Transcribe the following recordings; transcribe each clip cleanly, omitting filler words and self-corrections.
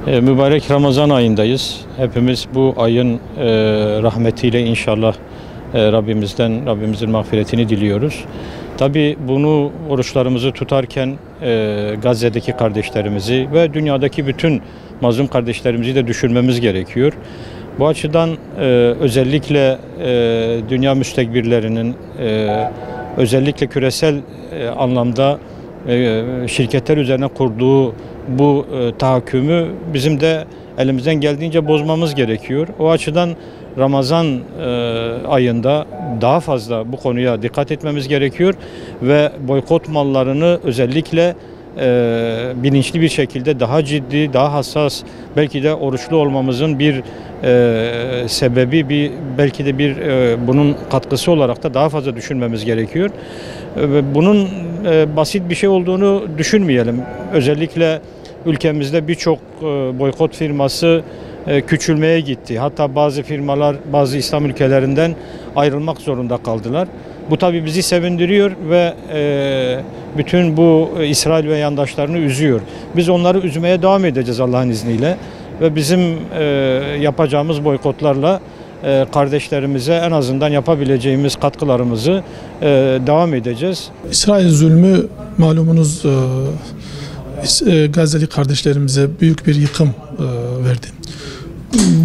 Mübarek Ramazan ayındayız. Hepimiz bu ayın rahmetiyle inşallah Rabbimizin mağfiretini diliyoruz. Tabii bunu oruçlarımızı tutarken Gazze'deki kardeşlerimizi ve dünyadaki bütün mazlum kardeşlerimizi de düşünmemiz gerekiyor. Bu açıdan özellikle dünya müstekbirlerinin özellikle küresel anlamda şirketler üzerine kurduğu bu tahakkümü bizim de elimizden geldiğince bozmamız gerekiyor. O açıdan Ramazan ayında daha fazla bu konuya dikkat etmemiz gerekiyor ve boykot mallarını özellikle bilinçli bir şekilde daha ciddi, daha hassas, belki de oruçlu olmamızın bir sebebi, belki de bir bunun katkısı olarak da daha fazla düşünmemiz gerekiyor. Bunun basit bir şey olduğunu düşünmeyelim. Özellikle ülkemizde birçok boykot firması küçülmeye gitti. Hatta bazı firmalar bazı İslam ülkelerinden ayrılmak zorunda kaldılar. Bu tabii bizi sevindiriyor ve bütün bu İsrail ve yandaşlarını üzüyor. Biz onları üzmeye devam edeceğiz Allah'ın izniyle ve bizim yapacağımız boykotlarla kardeşlerimize en azından yapabileceğimiz katkılarımızı devam edeceğiz. İsrail zulmü malumunuz Gazze'li kardeşlerimize büyük bir yıkım verdi.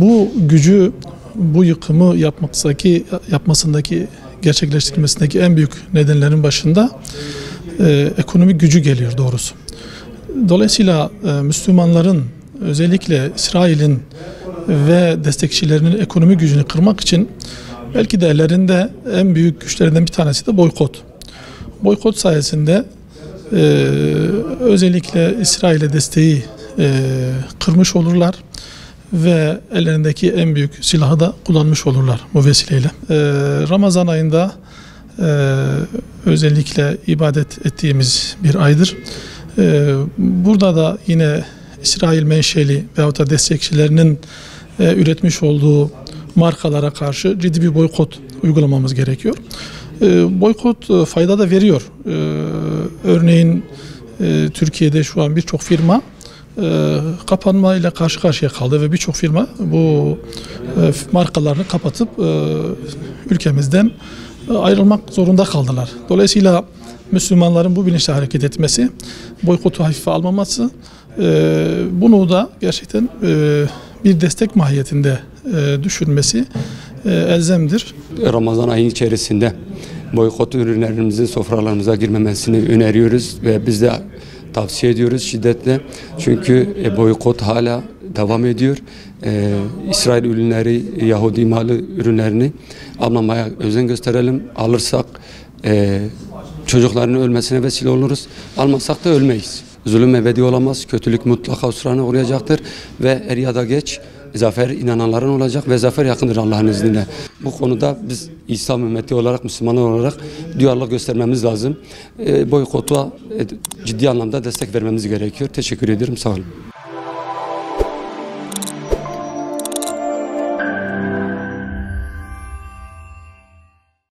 Bu gücü, bu yıkımı yapmasındaki, gerçekleştirmesindeki en büyük nedenlerin başında ekonomik gücü geliyor doğrusu. Dolayısıyla Müslümanların özellikle İsrail'in ve destekçilerinin ekonomik gücünü kırmak için belki de ellerinde en büyük güçlerinden bir tanesi de boykot. Boykot sayesinde özellikle İsrail'e desteği kırmış olurlar ve ellerindeki en büyük silahı da kullanmış olurlar bu vesileyle. Ramazan ayında özellikle ibadet ettiğimiz bir aydır. Burada da yine İsrail menşeli veyahut da destekçilerinin üretmiş olduğu markalara karşı ciddi bir boykot uygulamamız gerekiyor. Boykot fayda da veriyor. Örneğin Türkiye'de şu an birçok firma kapanmayla karşı karşıya kaldı ve birçok firma bu markalarını kapatıp ülkemizden ayrılmak zorunda kaldılar. Dolayısıyla Müslümanların bu bilinçle hareket etmesi, boykotu hafife almaması, bunu da gerçekten bir destek mahiyetinde düşünmesi elzemdir. Ramazan ayı içerisinde boykot ürünlerimizin sofralarımıza girmemesini öneriyoruz ve biz de tavsiye ediyoruz şiddetle. Çünkü boykot hala devam ediyor. İsrail ürünleri, Yahudi malı ürünlerini almamaya özen gösterelim. Alırsak çocukların ölmesine vesile oluruz. Almasak da ölmeyiz. Zulüm ebedi olamaz. Kötülük mutlaka husrana uğrayacaktır ve er ya da geç zafer inananların olacak ve zafer yakındır Allah'ın izniyle. Bu konuda biz İslam ümmeti olarak, Müslümanlar olarak duyarlılık göstermemiz lazım. Boykota ciddi anlamda destek vermemiz gerekiyor. Teşekkür ederim. Sağ olun.